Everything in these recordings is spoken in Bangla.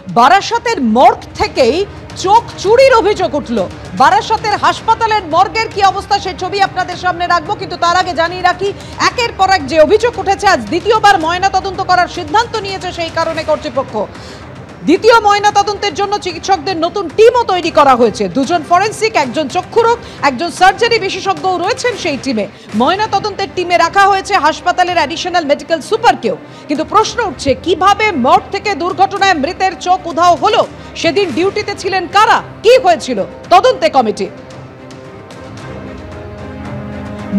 বারাসাতের মর্গ থেকেই চোখ চুরির অভিযোগ উঠল। বারাসাতের হাসপাতালের মর্গের কি অবস্থা সেই ছবি আপনাদের সামনে রাখবো, কিন্তু তার আগে জানিয়ে রাখি একের পর এক যে অভিযোগ উঠেছে, আজ দ্বিতীয়বার ময়না তদন্ত করার সিদ্ধান্ত নিয়েছে সেই কারণে কর্তৃপক্ষ। দ্বিতীয় ময়না তদন্তের জন্য চিকিৎসকদের নতুন টিমও তৈরি করা হয়েছে। দুজন ফরেন্সিক, একজন চক্ষুরোগ, একজন সার্জারি বিশেষজ্ঞও রয়েছেন সেই টিমে। ময়না তদন্তের টিমে রাখা হয়েছে হাসপাতালের অ্যাডিশনাল মেডিকেল সুপারকেও। কিন্তু প্রশ্ন উঠছে, কিভাবে মর্গ থেকে দুর্ঘটনায় মৃতের চোখ উধাও হলো? সেদিন ডিউটিতে ছিলেন কারা? কি হয়েছিল? তদন্তে কমিটি।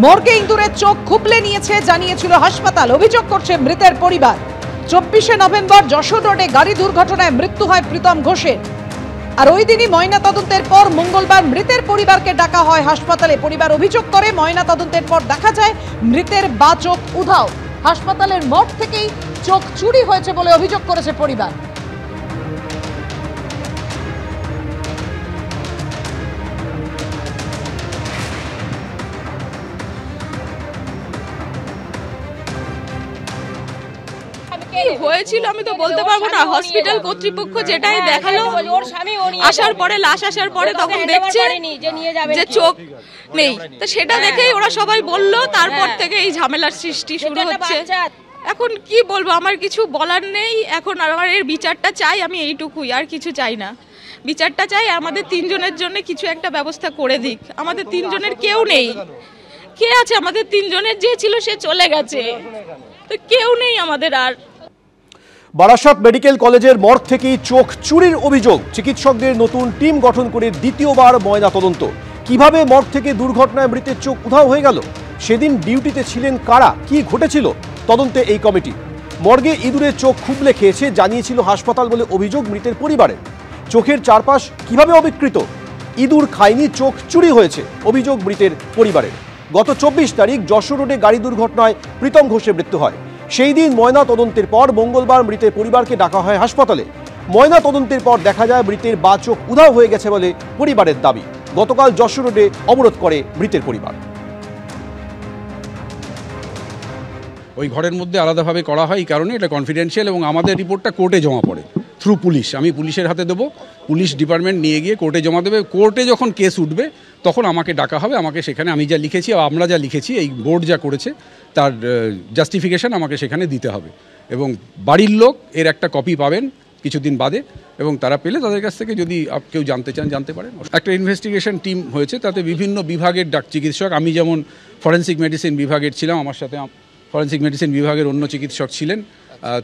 মর্গে ইঁদুরের চোখ খুবলে নিয়েছে জানিয়েছিল হাসপাতাল, অভিযোগ করছে মৃতের পরিবার। 24শে নভেম্বর যশোর রোডে গাড়ি দুর্ঘটনায় মৃত্যু হয় প্রীতম ঘোষের। আর ওই দিনই ময়না তদন্তের পর মঙ্গলবার মৃতের পরিবারকে ডাকা হয় হাসপাতালে। পরিবার অভিযোগ করে ময়না তদন্তের পর দেখা যায় মৃতের বা চোখ উধাও। হাসপাতালের মর্গ থেকেই চোখ চুরি হয়েছে বলে অভিযোগ করেছে পরিবার। হয়েছিল আমি তো বলতে পারবো না। হসপিটাল কর্তৃপক্ষ যেটাই দেখালো, আসার পরে লাশ আসার পরে তখন দেখছে যে চোখ নেই, তো সেটা দেখেই ওরা সবাই বললো। তারপর থেকে এই ঝামেলার সৃষ্টি শুরু হচ্ছে। এখন কি বলবো, আমার কিছু বলার নেই। এখন আমার এর বিচারটা চাই, আমি এইটুকুই, আর কিছু চাই না। বিচারটা চাই, আমাদের তিনজনের জন্য কিছু একটা ব্যবস্থা করে দিক। আমাদের তিনজনের কেউ নেই। কে আছে আমাদের তিনজনের? যে ছিল সে চলে গেছে, তো কেউ নেই আমাদের আর। বারাসাত মেডিকেল কলেজের মর্গ থেকেই চোখ চুরির অভিযোগ। চিকিৎসকদের নতুন টিম গঠন করে দ্বিতীয়বার ময়না তদন্ত। কিভাবে মর্গ থেকে দুর্ঘটনায় মৃতের চোখ উধাও হয়ে গেল? সেদিন ডিউটিতে ছিলেন কারা? কি ঘটেছিল? তদন্তে এই কমিটি। মর্গে ইঁদুরের চোখ খুবলে খেয়েছে জানিয়েছিল হাসপাতাল বলে অভিযোগ মৃতের পরিবারের। চোখের চারপাশ কিভাবে অবিকৃত? ইঁদুর খায়নি, চোখ চুরি হয়েছে অভিযোগ মৃতের পরিবারের। গত 24 তারিখ যশোর রোডে গাড়ি দুর্ঘটনায় প্রীতম ঘোষের মৃত্যু হয়। সেই দিন ময়না তদন্তের পর মঙ্গলবার মৃতের পরিবারকে ডাকা হয় হাসপাতালে। ময়না তদন্তের পর দেখা যায় মৃতের বা চোখ উধাও হয়ে গেছে বলে পরিবারের দাবি। গতকাল যশোর রোডে অবরোধ করে মৃতের পরিবার। ওই ঘরের মধ্যে আলাদাভাবে করা হয়, এই কারণে এটা কনফিডেন্সিয়াল, এবং আমাদের রিপোর্টটা কোর্টে জমা পড়ে থ্রু পুলিশ। আমি পুলিশের হাতে দেবো, পুলিশ ডিপার্টমেন্ট নিয়ে গিয়ে কোর্টে জমা দেবে। কোর্টে যখন কেস উঠবে তখন আমাকে ডাকা হবে। আমাকে সেখানে আমি যা লিখেছি, আমরা যা লিখেছি, এই বোর্ড যা করেছে তার জাস্টিফিকেশন আমাকে সেখানে দিতে হবে। এবং বাড়ির লোক এর একটা কপি পাবেন কিছুদিন বাদে, এবং তারা পেলে তাদের কাছ থেকে যদি কেউ জানতে চান জানতে পারেন। একটা ইনভেস্টিগেশন টিম হয়েছে, তাতে বিভিন্ন বিভাগের চিকিৎসক। আমি যেমন ফরেন্সিক মেডিসিন বিভাগের ছিলাম, আমার সাথে ফরেন্সিক মেডিসিন বিভাগের অন্য চিকিৎসক ছিলেন।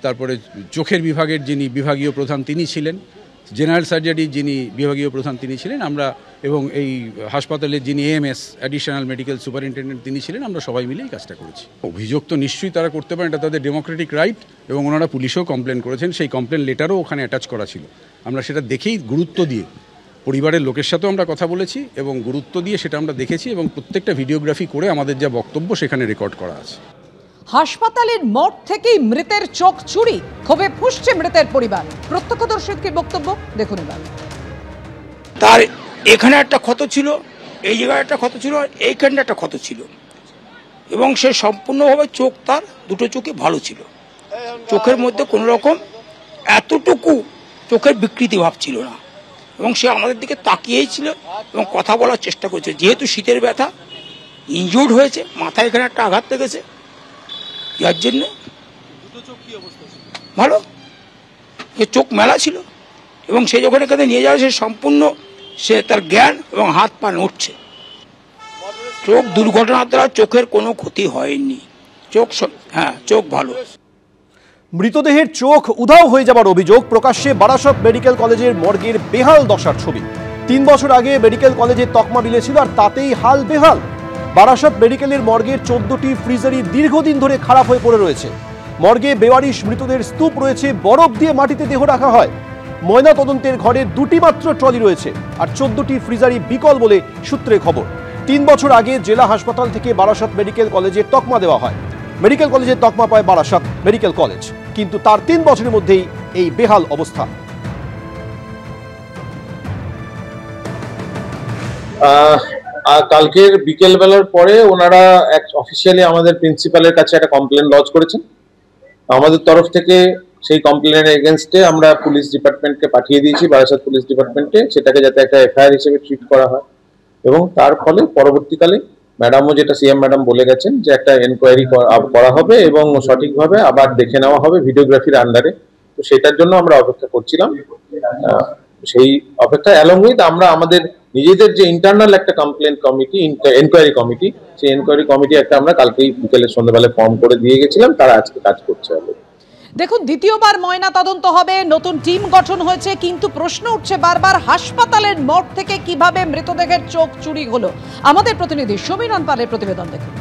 তারপরে চোখের বিভাগের যিনি বিভাগীয় প্রধান তিনি ছিলেন, জেনারেল সার্জারি যিনি বিভাগীয় প্রধান তিনি ছিলেন, আমরা এবং এই হাসপাতালের যিনি এএমএস অ্যাডিশনাল মেডিকেল সুপারিনটেন্ডেন্ট তিনি ছিলেন, আমরা সবাই মিলে এই কাজটা করেছি। অভিযোগ তো নিশ্চয়ই তারা করতে পারেন, এটা তাদের ডেমোক্রেটিক রাইট, এবং ওনারা পুলিশেও কমপ্লেন করেছেন। সেই কমপ্লেন লেটারও ওখানে অ্যাটাচ করা ছিল। আমরা সেটা দেখেই গুরুত্ব দিয়ে পরিবারের লোকের সাথেও আমরা কথা বলেছি এবং গুরুত্ব দিয়ে সেটা আমরা দেখেছি, এবং প্রত্যেকটা ভিডিওগ্রাফি করে আমাদের যা বক্তব্য সেখানে রেকর্ড করা আছে। হাসপাতালের মর্গ থেকেই মৃতের চোখ চুরি, ক্ষোভে ফুঁসছে মৃতের পরিবার। প্রত্যক্ষদর্শীর বক্তব্য দেখুন এবার। তার এখানে একটা ক্ষত ছিল, এই জায়গায় একটা ক্ষত ছিল, এইখানে একটা ক্ষত ছিল, এবং সে সম্পূর্ণভাবে চোখ, তার দুটো চোখই ভালো ছিল। চোখের মধ্যে কোনো রকম এতটুকু চোখের বিকৃতি ভাব ছিল না, এবং সে আমাদের দিকে তাকিয়েই ছিল এবং কথা বলার চেষ্টা করছে। যেহেতু শীতের ব্যথা, ইনজুর্ড হয়েছে, মাথায় এখানে একটা আঘাত লেগেছে, যার জন্য ভালো চোখ মেলা ছিল। এবং সে যখন এখানে নিয়ে যাওয়া, সে সম্পূর্ণ সে তার জ্ঞান এবং হাত পা নড়ছে। চোখ দুর্ঘটনার দ্বারা চোখের কোনো ক্ষতি হয়নি, চোখ চোখ ভালো। মৃতদেহের চোখ উধাও হয়ে যাবার অভিযোগ প্রকাশ্যে বারাসত মেডিকেল কলেজের মর্গের বেহাল দশার ছবি। 3 বছর আগে মেডিকেল কলেজের তকমা মিলেছিল, আর তাতেই হাল বেহাল। বারাসত মেডিকেলের মর্গের 14টি ফ্রিজারই দীর্ঘদিন ধরে খারাপ হয়ে পড়ে রয়েছে। মর্গে বেওয়ারিশ মৃতদের স্তূপ রয়েছে, বরফ দিয়ে মাটিতে দেহ রাখা হয়। ময়না তদন্তের ঘরে 2টি মাত্র ট্রলি রয়েছে, আর 14টি ফ্রিজারই বিকল বলে সূত্রে খবর। 3 বছর আগে জেলা হাসপাতাল থেকে বারাসত মেডিকেল কলেজের তকমা দেওয়া হয়। মেডিকেল কলেজের তকমা পায় বারাসত মেডিকেল কলেজ, কিন্তু তার 3 বছরের মধ্যেই এই বেহাল অবস্থা। কালকের বিকেল বেলার পরে ওনারা অফিসিয়ালি আমাদের প্রিন্সিপালের কাছে একটা কমপ্লেন লজ করেছেন। আমাদের তরফ থেকে সেই কমপ্লেনের এগেনস্টে আমরা পুলিশ ডিপার্টমেন্টকে পাঠিয়ে দিয়েছি, বারাসাত পুলিশ ডিপার্টমেন্টে, সেটাকে যাতে একটা এফআইআর হিসেবে ট্রিট করা হয়। এবং তার ফলে পরবর্তীকালে ম্যাডামও যেটা সিএম ম্যাডাম বলে গেছেন যে একটা এনকোয়ারি করা হবে এবং সঠিকভাবে আবার দেখে নেওয়া হবে ভিডিওগ্রাফির আন্ডারে। তো সেটার জন্য আমরা অপেক্ষা করছিলাম। সেই অপেক্ষা অ্যালং উইথ আমরা আমাদের নিজেদের যে ইন্টারনাল একটা কমপ্লেন কমিটি, এনকোয়ারি কমিটি, সেই এনকোয়ারি কমিটি একটা আমরা কালকেই বিকেলে সন্ধ্যাবেলায় ফর্ম করে দিয়ে গেছিলাম, তারা আজকে কাজ করছে। দেখুন, দ্বিতীয়বার ময়না তদন্ত হবে, নতুন টিম গঠন হয়েছে, কিন্তু প্রশ্ন উঠছে বারবার হাসপাতালের মর্গ থেকে কিভাবে মৃতদেহের চোখ চুরি হলো। আমাদের প্রতিনিধি সমীরণ পালের প্রতিবেদন দেখুন।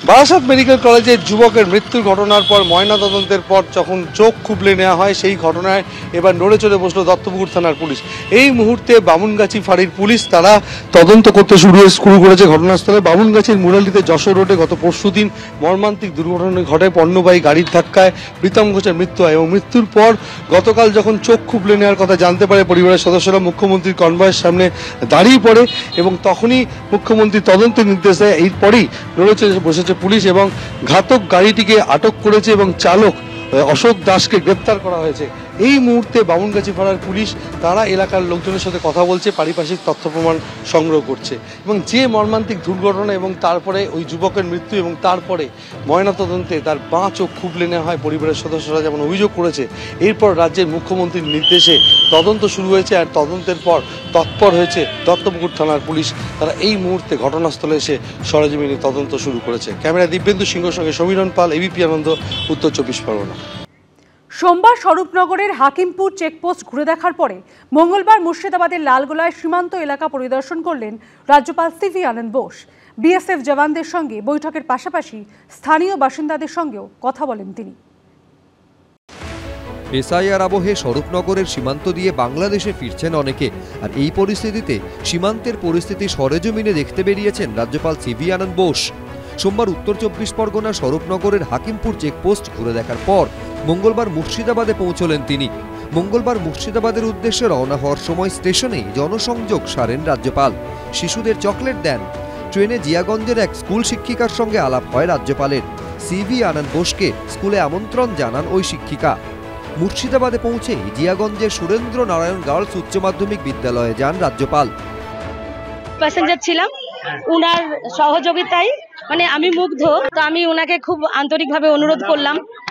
বারাসাত মেডিকেল কলেজের যুবকের মৃত্যুর ঘটনার পর ময়নাতদন্তের পর যখন চোখ খুবলে নেওয়া হয়, সেই ঘটনায় এবার নড়ে চড়ে বসলো দত্তপুকুর থানার পুলিশ। এই মুহূর্তে বামুনগাছি ফাঁড়ির পুলিশ তারা তদন্ত করতে শুরু করেছে ঘটনাস্থলে। বামুনগাছির মুরালিতে যশোর রোডে গত পরশুদিন মর্মান্তিক দুর্ঘটনা ঘটে। পণ্যবাহী গাড়ির ধাক্কায় প্রীতম ঘোষের মৃত্যু হয় এবং মৃত্যুর পর গতকাল যখন চোখ খুবলে নেওয়ার কথা জানতে পারে পরিবারের সদস্যরা, মুখ্যমন্ত্রীর কনভয়ের সামনে দাঁড়িয়ে পড়ে এবং তখনই মুখ্যমন্ত্রী তদন্তের নির্দেশ দেয়। এরপরই নড়ে চড়ে বসেছে পুলিশ এবং ঘাতক গাড়িটিকে আটক করেছে এবং চালক অশোক দাসকে গ্রেপ্তার করা হয়েছে। এই মুহূর্তে বামুনগাছি পাড়ার পুলিশ তারা এলাকার লোকজনের সাথে কথা বলছে, পারিপার্শ্বিক তথ্য প্রমাণ সংগ্রহ করছে এবং যে মর্মান্তিক দুর্ঘটনা এবং তারপরে ওই যুবকের মৃত্যু এবং তারপরে ময়নাতদন্তে তার বাঁ চোখ খুবলে নেওয়া হয় পরিবারের সদস্যরা যেমন অভিযোগ করেছে। এরপর রাজ্যের মুখ্যমন্ত্রীর নির্দেশে তদন্ত শুরু হয়েছে আর তদন্তের পর তৎপর হয়েছে দত্তপুকুর থানার পুলিশ। তারা এই মুহূর্তে ঘটনাস্থলে এসে সরেজমিনে তদন্ত শুরু করেছে। ক্যামেরা দিব্যেন্দু সিংহের সঙ্গে সমীরণ পাল, এবিপি আনন্দ, উত্তর 24 পরগনা। সোমবার স্বরূপনগরের হাকিমপুর চেকপোস্ট ঘুরে দেখার পরে মঙ্গলবার মুর্শিদাবাদের লালগোলায় সীমান্ত এলাকা পরিদর্শন করলেন রাজ্যপাল সিভি আনন্দ বোস। বিএসএফ জওয়ানদের সঙ্গে বৈঠকের পাশাপাশি স্থানীয় বাসিন্দাদের সঙ্গেও কথা বলেন তিনি। এসআইআর আবহে স্বরূপনগরের সীমান্ত দিয়ে বাংলাদেশে ফিরছেন অনেকে, আর এই পরিস্থিতিতে সীমান্তের পরিস্থিতি সরেজমিনে দেখতে বেরিয়েছেন রাজ্যপাল সিভি আনন্দ বোস। সোমবার উত্তর 24 পরগনা স্বরূপনগরের হাকিমপুর চেকপোস্ট ঘুরে দেখার পর মঙ্গলবার মুর্শিদাবাদে পৌঁছলেন তিনি। মঙ্গলবার মুর্শিদাবাদের উদ্দেশ্যে রওনা হওয়ার সময় স্টেশনে জনসংযোগ সারেন রাজ্যপাল, শিশুদের চকলেট দেন। ট্রেনে জিয়াগঞ্জের এক স্কুল শিক্ষিকার সঙ্গে আলাপ হয় রাজ্যপালের। সিভি আনন্দ বোসকে স্কুলে আমন্ত্রণ জানান ওই শিক্ষিকা। মুর্শিদাবাদে পৌঁছে জিয়াগঞ্জের সুরেন্দ্র নারায়ণ গার্লস উচ্চ মাধ্যমিক বিদ্যালয়ে যান রাজ্যপাল। প্যাসেঞ্জার ছিলাম, উনার সহযোগিতায় আমি মুগ্ধ। তো আমি ওনাকে খুব আন্তরিকভাবে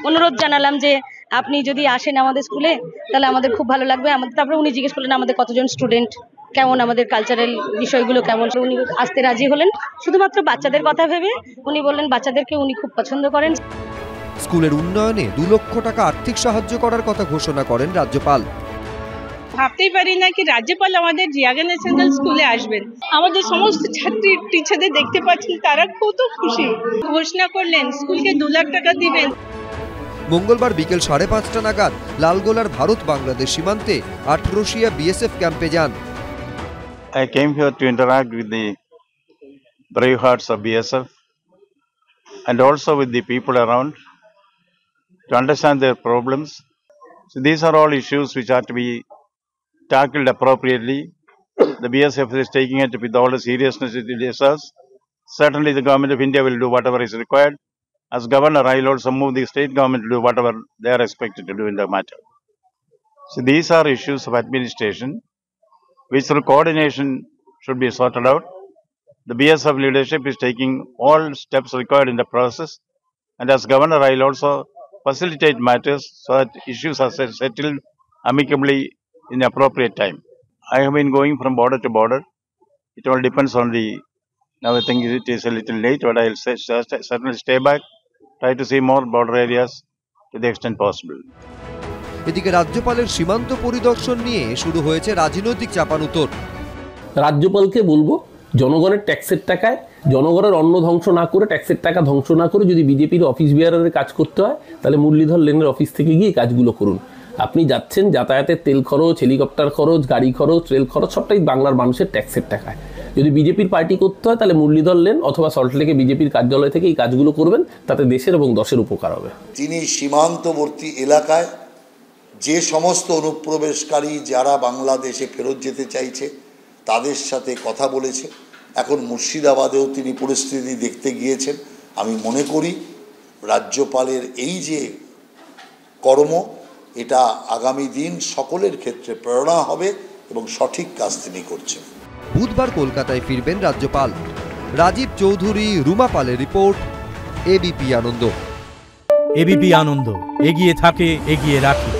অনুরোধ জানালাম যে আপনি যদি আসেন আমাদের স্কুলে তাহলে আমাদের খুব ভালো লাগবে। তারপরে উনি জিজ্ঞেস করলেন আমাদের কতজন স্টুডেন্ট, কেমন আমাদের কালচারাল বিষয়গুলো কেমন। উনি আসতে রাজি হলেন, শুধুমাত্র বাচ্চাদের কথা ভেবে। উনি বললেন বাচ্চাদেরকে উনি খুব পছন্দ করেন। স্কুলের উন্নয়নে 2 লক্ষ টাকা আর্থিক সাহায্য করার কথা ঘোষণা করেন রাজ্যপাল। ভাবতেই পারি না কি রাজ্যপাল আমাদের জিয়াগঞ্জ ন্যাশনাল স্কুলে আসবেন। আমাদের সমস্ত ছাত্রী টিচারদের দেখতে পাচ্ছেন, তারা কত খুশি। ঘোষণা করলেন স্কুলকে 2 লাখ টাকা দিবেন। মঙ্গলবার বিকেল 5:30 নাগাদ লালগোলার ভারত বাংলাদেশ সীমান্তে 18 বিএসএফ ক্যাম্পে যান। I came here to interact with the brave hearts of BSF and also with the people around to understand their problems. So these are all issues which are to be tackled appropriately. The BSF is taking it with all the seriousness it deserves. Certainly the government of India will do whatever is required. As governor, I will also move the state government to do whatever they are expected to do in the matter. So these are issues of administration which through coordination should be sorted out. The BSF leadership is taking all steps required in the process, and as governor I will also facilitate matters so that issues are settled amicably in the appropriate time. I have been going from border to border. It all depends on now I think it is a little late, but I will certainly stay back, try to see more border areas to the extent possible. এদিকে রাজ্যপালের সীমান্ত পরিদর্শন নিয়ে শুরু হয়েছে রাজনৈতিক চাপানুতোর। রাজ্যপালকে বলবো জনগণের ট্যাক্সের টাকায় জনগণের অন্ন ধ্বংস না করে, ট্যাক্সের টাকা ধ্বংস না করে যদি বিজেপির অফিস বিয়ারের কাজ করতে হয় তাহলে মুরলীধর লেনের অফিস থেকে গিয়ে কাজগুলো করুন। আপনি যাচ্ছেন যাতায়াতের তেল খরচ, হেলিকপ্টার খরচ, গাড়ি খরচ, রেল খরচ সবটাই বাংলার মানুষের ট্যাক্সের টাকায়। যদি বিজেপির পার্টি করতে হয় তাহলে মুরলীধর লেন অথবা সল্টলেকে বিজেপির কার্যালয় থেকে এই কাজগুলো করবেন, তাতে দেশের এবং দশের উপকার হবে। তিনি সীমান্তবর্তী এলাকায় যে সমস্ত অনুপ্রবেশকারী যারা বাংলাদেশে ফেরত যেতে চাইছে তাদের সাথে কথা বলেছে। এখন মুর্শিদাবাদেও তিনি পরিস্থিতি দেখতে গিয়েছেন। আমি মনে করি রাজ্যপালের এই যে কর্ম, এটা আগামী দিন সকলের ক্ষেত্রে প্রেরণা হবে এবং সঠিক কাজ তিনি করছেন। বুধবার কলকাতায় ফিরবেন রাজ্যপাল। রাজীব চৌধুরী, রুমা পালের রিপোর্ট, এবিপি আনন্দ। এবিপি আনন্দ, এগিয়ে থাকে, এগিয়ে রাখে।